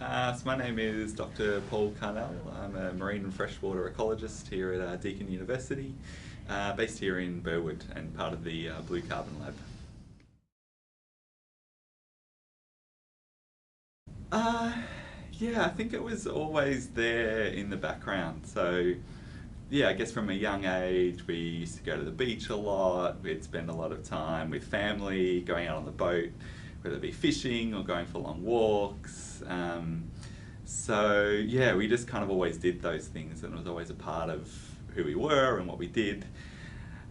So my name is Dr. Paul Carnell. I'm a marine and freshwater ecologist here at Deakin University, based here in Burwood and part of the Blue Carbon Lab. Uh, yeah, I think it was always there in the background. So yeah, I guess from a young age we used to go to the beach a lot. We'd spend a lot of time with family, going out on the boat, whether it be fishing or going for long walks. So yeah, we just kind of always did those things, and it was always a part of who we were and what we did.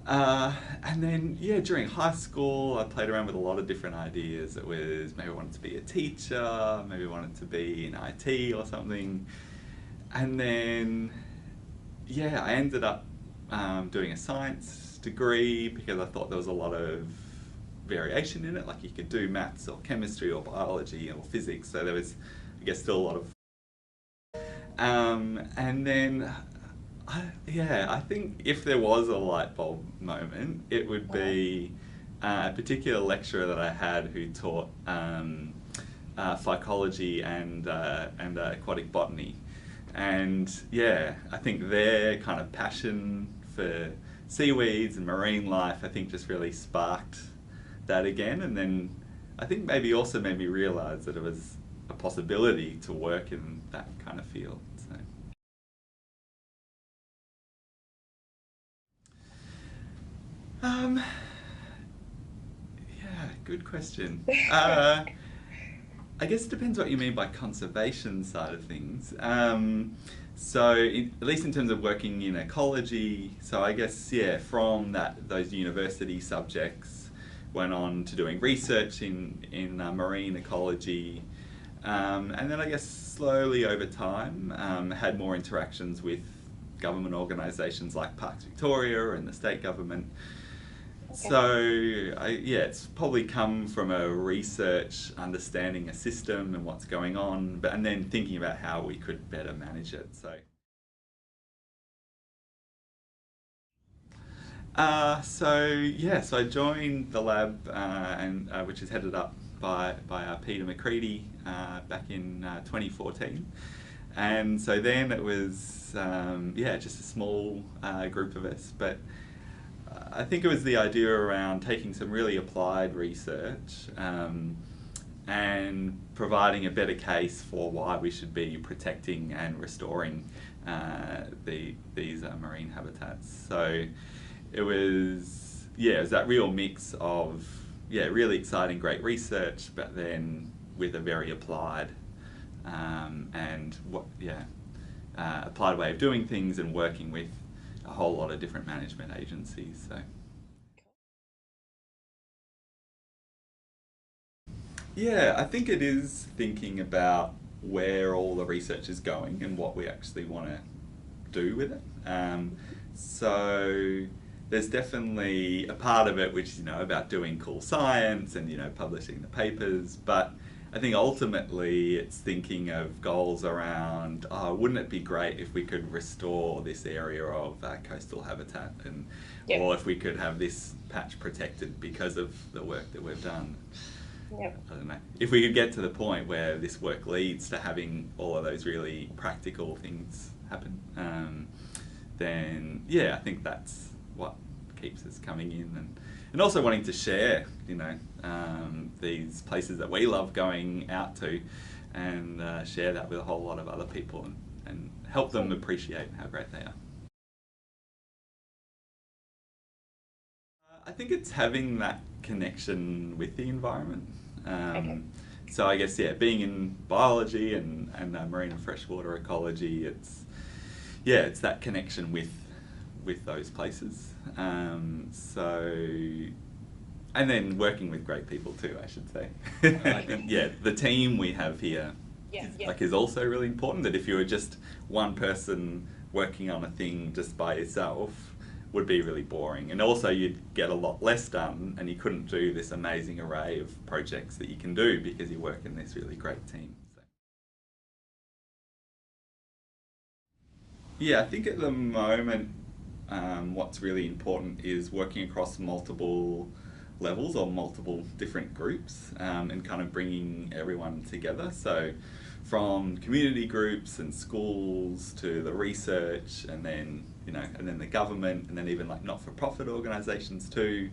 And then yeah, during high school, I played around with a lot of different ideas. It was maybe I wanted to be a teacher, maybe I wanted to be in IT or something, and then yeah, I ended up doing a science degree because I thought there was a lot of variation in it. Like you could do maths or chemistry or biology or physics, so there was, I guess, still a lot of and then, yeah, I think if there was a light bulb moment, it would be a particular lecturer that I had who taught phycology and aquatic botany. And yeah, I think their kind of passion for seaweeds and marine life, I think just really sparked that again. And then I think maybe also made me realise that it was a possibility to work in that kind of field. So. Um, yeah, good question. I guess it depends what you mean by conservation side of things. At least in terms of working in ecology, so I guess, yeah, from those university subjects, went on to doing research in marine ecology, and then I guess slowly over time had more interactions with government organisations like Parks Victoria and the state government. Okay. So, yeah, it's probably come from a research, understanding a system and what's going on, and then thinking about how we could better manage it. So I joined the lab, which is headed up by Peter McCready back in 2014. And so then it was, yeah, just a small group of us, but I think it was the idea around taking some really applied research and providing a better case for why we should be protecting and restoring these marine habitats. So it was that real mix of, yeah, really exciting, great research, but then with a very applied applied way of doing things and working with a whole lot of different management agencies. So yeah, I think it is thinking about where all the research is going and what we actually want to do with it. So there's definitely a part of it which is, about doing cool science and, publishing the papers, but I think ultimately it's thinking of goals around, oh, wouldn't it be great if we could restore this area of coastal habitat, and Yep. or if we could have this patch protected because of the work that we've done. Yep. I don't know. If we could get to the point where this work leads to having all of those really practical things happen, then yeah, I think that's what keeps us coming in, and also wanting to share, these places that we love going out to, and share that with a whole lot of other people, and help them appreciate how great they are. I think it's having that connection with the environment. Okay. So I guess, yeah, being in biology and marine and freshwater ecology, it's that connection with those places. And then working with great people too, I should say. And yeah, the team we have here Yeah. is, Yeah. is also really important. That if you were just one person working on a thing just by yourself, would be really boring, and also you'd get a lot less done, and you couldn't do this amazing array of projects that you can do because you work in this really great team. So. Yeah, I think at the moment, what's really important is working across multiple levels or multiple different groups, and kind of bringing everyone together. So from community groups and schools to the research, and then and then the government, and then even like not-for-profit organisations too,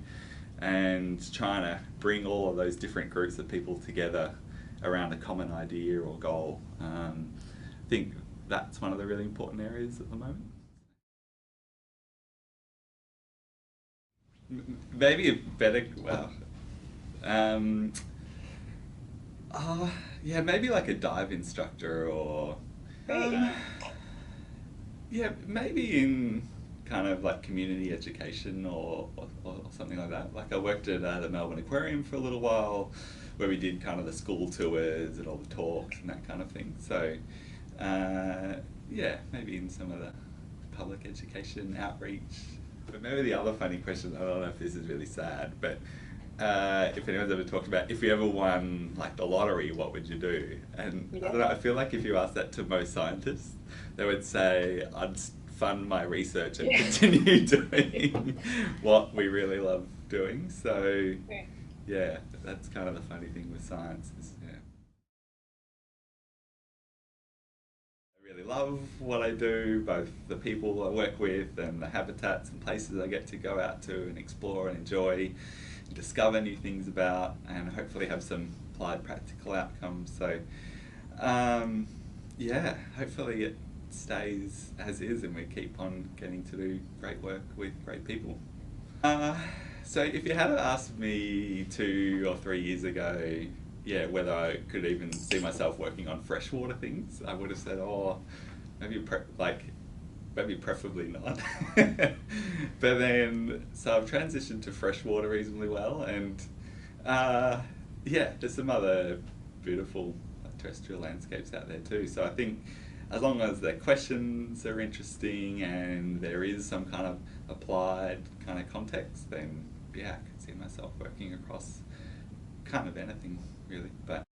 and trying to bring all of those different groups of people together around a common idea or goal. I think that's one of the really important areas at the moment. Maybe a better, well, um, yeah, maybe like a dive instructor or, Great. yeah, maybe in kind of like community education or something like that. Like I worked at the Melbourne Aquarium for a little while, where we did kind of the school tours and all the talks and that kind of thing. So, yeah, maybe in some of the public education outreach. But maybe the other funny question, I don't know if this is really sad, but if anyone's ever talked about if you ever won like the lottery, what would you do? And I don't know, I feel like if you ask that to most scientists, they would say I'd fund my research and continue doing what we really love doing. So yeah, that's kind of the funny thing with science is, yeah. I really love what I do, both the people I work with and the habitats and places I get to go out to and explore and enjoy and discover new things about, and hopefully have some applied practical outcomes. So yeah, hopefully it stays as is and we keep on getting to do great work with great people. So if you had asked me 2 or 3 years ago, yeah, whether I could even see myself working on freshwater things, I would have said, oh, maybe maybe preferably not. But then, so I've transitioned to freshwater reasonably well, and yeah, there's some other beautiful terrestrial landscapes out there too. So I think as long as the questions are interesting and there is some kind of applied kind of context, then yeah, I could see myself working across kind of anything really. But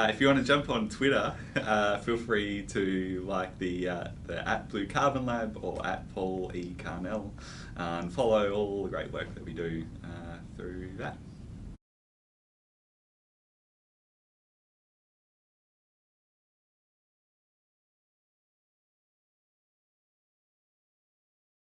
if you want to jump on Twitter, feel free to like the @Blue Carbon Lab or @Paul E Carnell, and follow all the great work that we do through that.